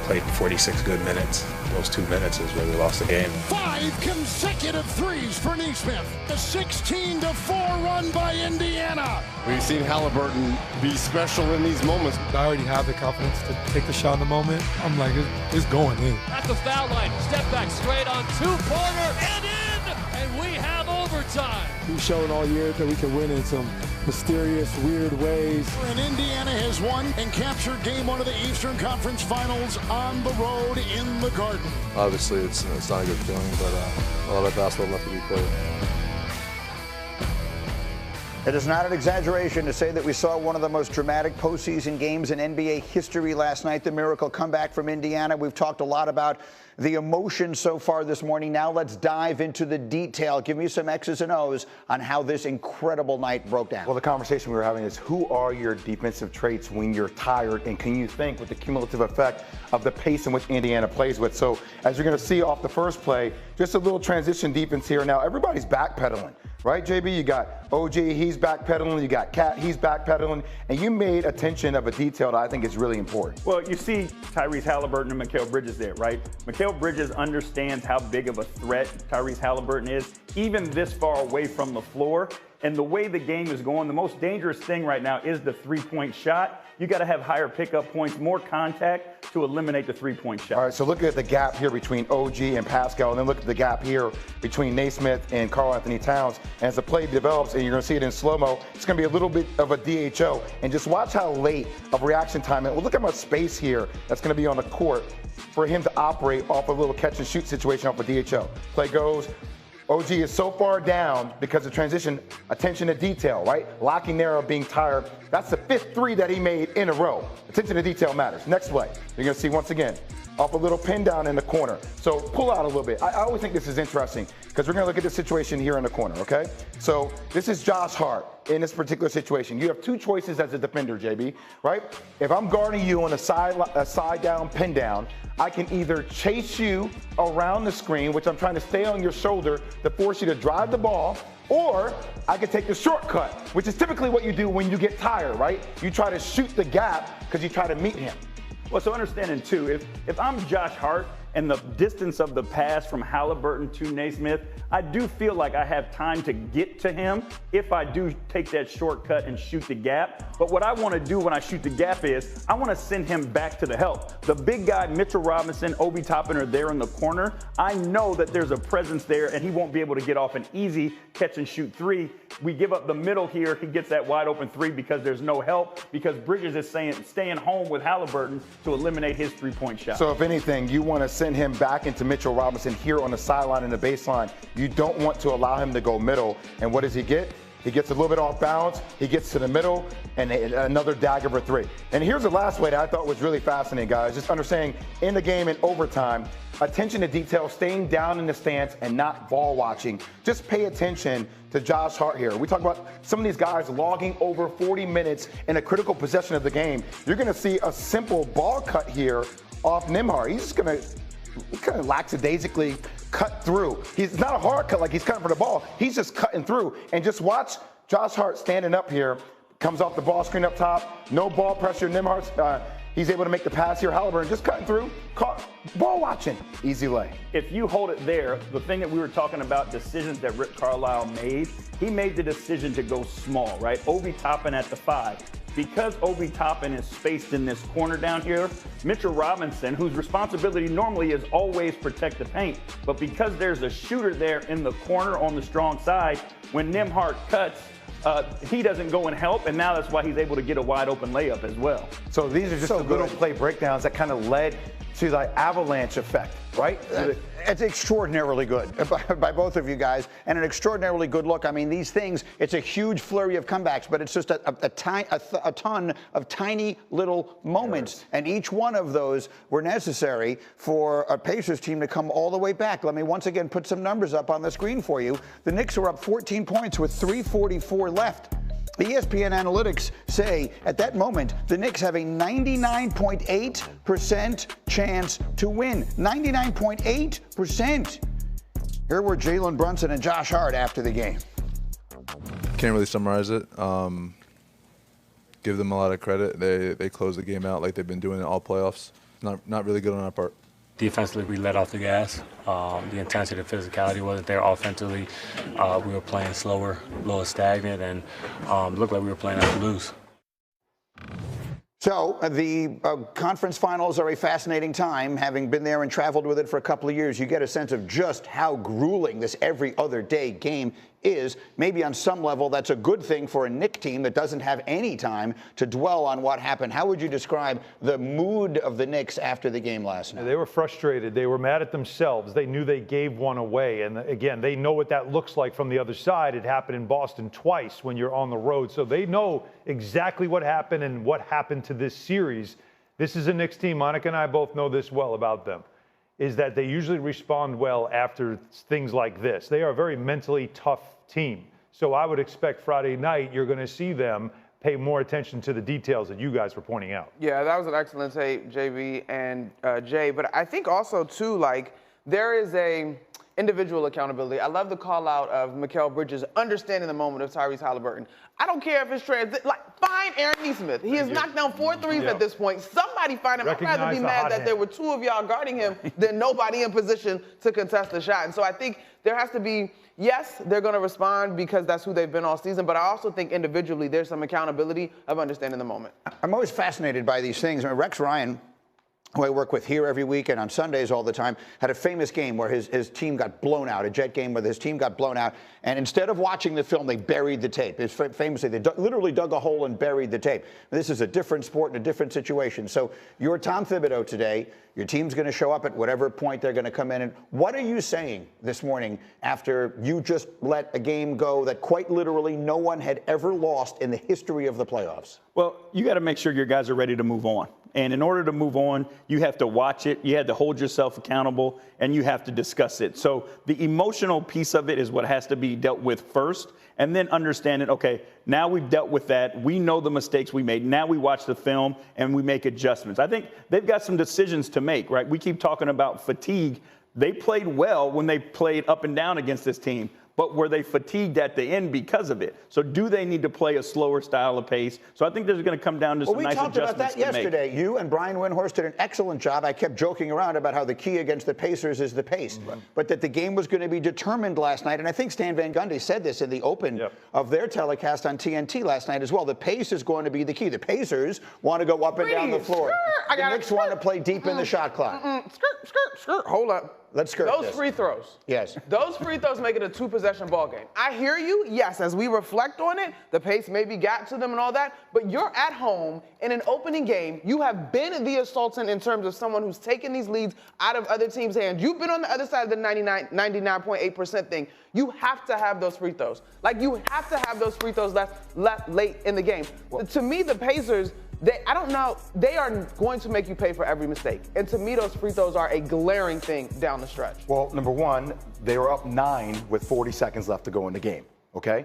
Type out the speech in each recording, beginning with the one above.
played 46 good minutes. Those 2 minutes is where we lost the game. 5 consecutive threes for Naismith. A 16-4 run by Indiana. We've seen Halliburton be special in these moments. I already have the confidence to take the shot in the moment. I'm like, it's going in. At the foul line, step back straight on two-pointer and in, and we have overtime. We've shown all year that we can win in some mysterious, weird ways. And Indiana has won and captured game 1 of the Eastern Conference Finals on the road in the Garden. Obviously, it's not a good feeling, but a lot of basketball left to be played. It is not an exaggeration to say that we saw one of the most dramatic postseason games in NBA history last night, the miracle comeback from Indiana. We've talked a lot about the emotion so far this morning. Now let's dive into the detail. Give me some X's and O's on how this incredible night broke down. Well, the conversation we were having is, who are your defensive traits when you're tired, and can you think with the cumulative effect of the pace in which Indiana plays with? So as you're going to see off the first play, just a little transition defense here. Now everybody's backpedaling. Right, JB? You got OG, he's backpedaling. You got Cat, he's backpedaling. And you made attention of a detail that I think is really important. Well, you see Tyrese Halliburton and Mikal Bridges there, right? Mikal Bridges understands how big of a threat Tyrese Halliburton is, even this far away from the floor. And the way the game is going, the most dangerous thing right now is the three-point shot. You got to have higher pickup points, more contact to eliminate the three-point shot. All right, so look at the gap here between OG and Pascal, and then look at the gap here between Naismith and Karl Anthony Towns. And as the play develops, and you're going to see it in slow-mo, it's going to be a little bit of a DHO. And just watch how late of reaction time. And look how much space here that's going to be on the court for him to operate off a little catch-and-shoot situation off a DHO. Play goes. OG is so far down because of transition, attention to detail, right? Locking there or being tired. That's the 5th three that he made in a row. Attention to detail matters. Next play, you're going to see once again, off a little pin down in the corner. So pull out a little bit. I always think this is interesting because we're going to look at the situation here in the corner, okay? So this is Josh Hart in this particular situation. You have 2 choices as a defender, JB, right? If I'm guarding you on a side down, pin down, I can either chase you around the screen, which I'm trying to stay on your shoulder to force you to drive the ball, or I can take the shortcut, which is typically what you do when you get tired, right? You try to shoot the gap because you try to meet him. Well, so understanding too, if I'm Josh Hart and the distance of the pass from Halliburton to Naismith, I do feel like I have time to get to him if I do take that shortcut and shoot the gap. But what I want to do when I shoot the gap is I want to send him back to the help. The big guy, Mitchell Robinson, Obi Toppin are there in the corner. I know that there's a presence there and he won't be able to get off an easy catch and shoot 3. We give up the middle here. He gets that wide open 3 because there's no help, because Bridges is staying home with Halliburton to eliminate his 3-point shot. So if anything, you want to send him back into Mitchell Robinson here on the sideline in the baseline. You don't want to allow him to go middle. And what does he get? He gets a little bit off balance. He gets to the middle and another dagger for 3. And here's the last way that I thought was really fascinating, guys. Just understanding in the game in overtime, attention to detail, staying down in the stance and not ball watching. Just pay attention to Josh Hart here. We talk about some of these guys logging over 40 minutes in a critical possession of the game. You're going to see a simple ball cut here off Nembhard. He's just going to kind of lackadaisically cut through. He's not a hard cut like he's cutting for the ball. He's just cutting through. And just watch Josh Hart standing up here. Comes off the ball screen up top. No ball pressure. Nembhard, he's able to make the pass here. Halliburton just cutting through. Ball watching. Easy lay. If you hold it there, the thing that we were talking about, decisions that Rick Carlisle made, he made the decision to go small, right? Obi Toppin at the 5. Because Obi Toppin is spaced in this corner down here, Mitchell Robinson, whose responsibility normally is always protect the paint, but because there's a shooter there in the corner on the strong side, when Nembhard cuts, he doesn't go and help, and now that's why he's able to get a wide open layup as well. So these are just the little play breakdowns that kind of led to the avalanche effect, right? It's extraordinarily good by both of you guys, and an extraordinarily good look. I mean, these things, it's a huge flurry of comebacks, but it's just a ton of tiny little moments, and each one of those were necessary for a Pacers team to come all the way back. Let me once again put some numbers up on the screen for you. The Knicks were up 14 points with 3:44 left. ESPN analytics say at that moment, the Knicks have a 99.8% chance to win. 99.8%. Here were Jalen Brunson and Josh Hart after the game. Can't really summarize it. Give them a lot of credit. They closed the game out like they've been doing in all playoffs. not really good on our part. Defensively, we let off the gas. The intensity, the physicality wasn't there. Offensively, we were playing slower, a little stagnant, and it looked like we were playing out to lose. So the conference finals are a fascinating time. Having been there and traveled with it for a couple of years, you get a sense of just how grueling this every other day game is. Maybe on some level, that's a good thing for a Knicks team that doesn't have any time to dwell on what happened. How would you describe the mood of the Knicks after the game last night? They were frustrated. They were mad at themselves. They knew they gave one away. And again, they know what that looks like from the other side. It happened in Boston twice when you're on the road. So they know exactly what happened and what happened to this series. This is a Knicks team. Monica and I both know this well about them, is that they usually respond well after things like this. They are a very mentally tough team. So I would expect Friday night you're going to see them pay more attention to the details that you guys were pointing out. Yeah, that was an excellent take, JB and Jay. But I think also, too, like, there is a individual accountability. I love the call out of Mikal Bridges understanding the moment of Tyrese Halliburton. I don't care if it's find Aaron Nesmith. He has knocked down 4 threes at this point. Somebody find him. I'd rather be mad that there were 2 of y'all guarding him than nobody in position to contest the shot. And so I think there has to be, yes, they're going to respond because that's who they've been all season, but I also think individually there's some accountability of understanding the moment. I'm always fascinated by these things. I mean, Rex Ryan, who I work with here every week and on Sundays all the time, had a famous game where his team got blown out, a Jet game where his team got blown out, and instead of watching the film, they buried the tape. It's famously, they literally dug a hole and buried the tape. This is a different sport and a different situation. So you're Tom Thibodeau today. Your team's going to show up at whatever point they're going to come in. And what are you saying this morning after you just let a game go that quite literally no one had ever lost in the history of the playoffs? Well, you got to make sure your guys are ready to move on. And in order to move on, you have to watch it, you have to hold yourself accountable, and you have to discuss it. So the emotional piece of it is what has to be dealt with first, and then understanding, okay, now we've dealt with that. We know the mistakes we made. Now we watch the film and we make adjustments. I think they've got some decisions to make, right? We keep talking about fatigue. They played well when they played up and down against this team, but were they fatigued at the end because of it? So do they need to play a slower style of pace? So I think there's going to come down to some nice adjustments to make. We talked about that yesterday. You and Brian Windhorst did an excellent job. I kept joking around about how the key against the Pacers is the pace, but that the game was going to be determined last night. And I think Stan Van Gundy said this in the open of their telecast on TNT last night as well. The pace is going to be the key. The Pacers want to go up and down the floor. The Knicks want to play deep in the shot clock. Skirt. Hold up. Let's skirt those free throws. Yes. Those free throws make it a 2-possession ball game. I hear you. Yes, as we reflect on it, the pace maybe got to them and all that, but you're at home in an opening game. You have been the assaultant in terms of someone who's taken these leads out of other teams' hands. You've been on the other side of the 99.8% thing. You have to have those free throws. Like, you have to have those free throws left late in the game. To me, the Pacers, I don't know, they are going to make you pay for every mistake. And to me, those free throws are a glaring thing down the stretch. Well, number one, they were up 9 with 40 seconds left to go in the game, okay?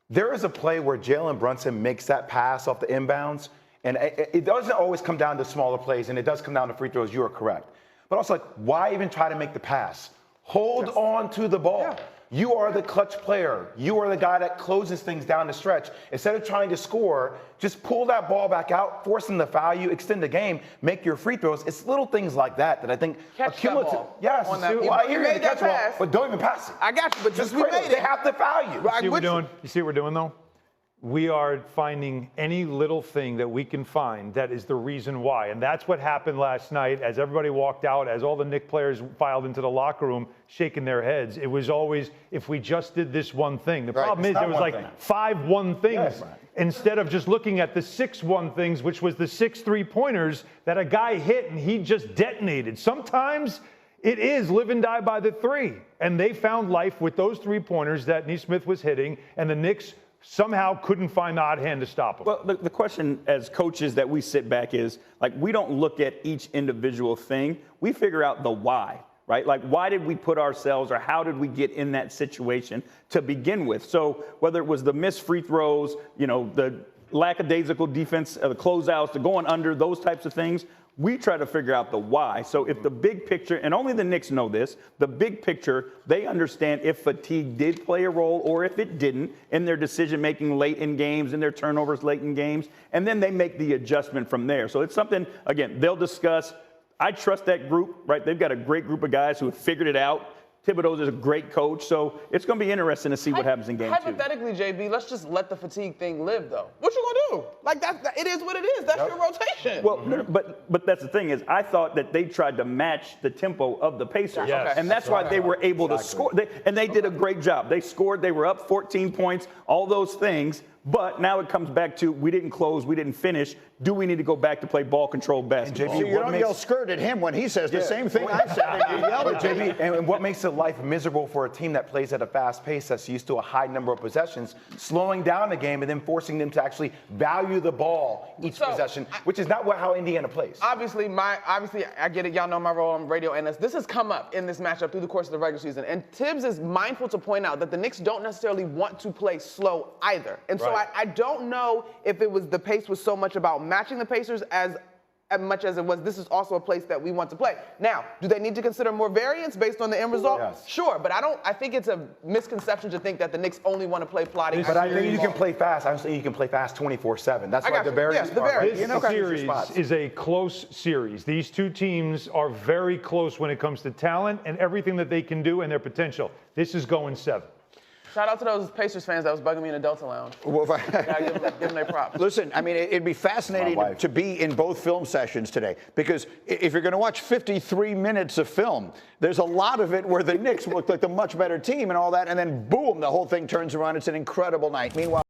There is a play where Jalen Brunson makes that pass off the inbounds, and it doesn't always come down to smaller plays, and it does come down to free throws, you are correct. But also, like, why even try to make the pass? Hold on to the ball. Yeah. You are the clutch player. You are the guy that closes things down the stretch. Instead of trying to score, just pull that ball back out, force them to foul you, extend the game, make your free throws. It's little things like that I think accumulative. That ball. Yes, I hear you catch the ball, but don't even pass it. I got you, but just we made it. They have to foul you. You see what we're doing? You see what we're doing, though? We are finding any little thing that we can find that is the reason why. And that's what happened last night as everybody walked out, as all the Knicks players filed into the locker room shaking their heads. It was always, if we just did this one thing. The problem is there was like 5 one things instead of just looking at the 6 one things, which was the 6 3-pointers that a guy hit and he just detonated. Sometimes it is live and die by the 3. And they found life with those 3-pointers that Nesmith was hitting, and the Knicks somehow couldn't find the odd hand to stop them. Well, the question as coaches that we sit back is, like, we don't look at each individual thing. We figure out the why, right? Like, why did we put ourselves, or how did we get in that situation to begin with? So whether it was the missed free throws, the lackadaisical defense, the closeouts, the going under, those types of things, we try to figure out the why. So if the big picture, and only the Knicks know this, the big picture, they understand if fatigue did play a role or if it didn't in their decision-making late in games, in their turnovers late in games, and then they make the adjustment from there. So it's something, again, they'll discuss I trust that group, right? They've got a great group of guys who have figured it out. Thibodeau is a great coach, so it's going to be interesting to see what happens in game 2. Hypothetically, JB, let's just let the fatigue thing live, though. What you going to do? Like, it is what it is. That's your rotation. Well, but that's the thing is, I thought that they tried to match the tempo of the Pacers, and that's why they were able to score. They did a great job. They scored. They were up 14 points, all those things. But now it comes back to we didn't close, we didn't finish. Do we need to go back to play ball-controlled basketball? So you don't yell skirt at him when he says the same thing I said. You yell at JB, and what makes it life miserable for a team that plays at a fast pace that's used to a high number of possessions, slowing down the game and then forcing them to actually value the ball each possession, which is not how Indiana plays. Obviously, I get it. Y'all know my role on radio analyst. This has come up in this matchup through the course of the regular season. And Tibbs is mindful to point out that the Knicks don't necessarily want to play slow either. And so I don't know if the pace was so much about matching the Pacers as much as it was, this is also a place that we want to play. Now, do they need to consider more variance based on the end result? Yes. Sure, but I think it's a misconception to think that the Knicks only want to play plotting. But I think you can play fast. I think you can play fast 24/7. That's why the variance part. This series is a close series. These two teams are very close when it comes to talent and everything that they can do and their potential. This is going 7. Shout out to those Pacers fans that was bugging me in the Delta Lounge. Well, give them their props. Listen, I mean, it'd be fascinating to be in both film sessions today, because if you're going to watch 53 minutes of film, there's a lot of it where the Knicks look like the much better team and all that, and then boom, the whole thing turns around. It's an incredible night. Meanwhile,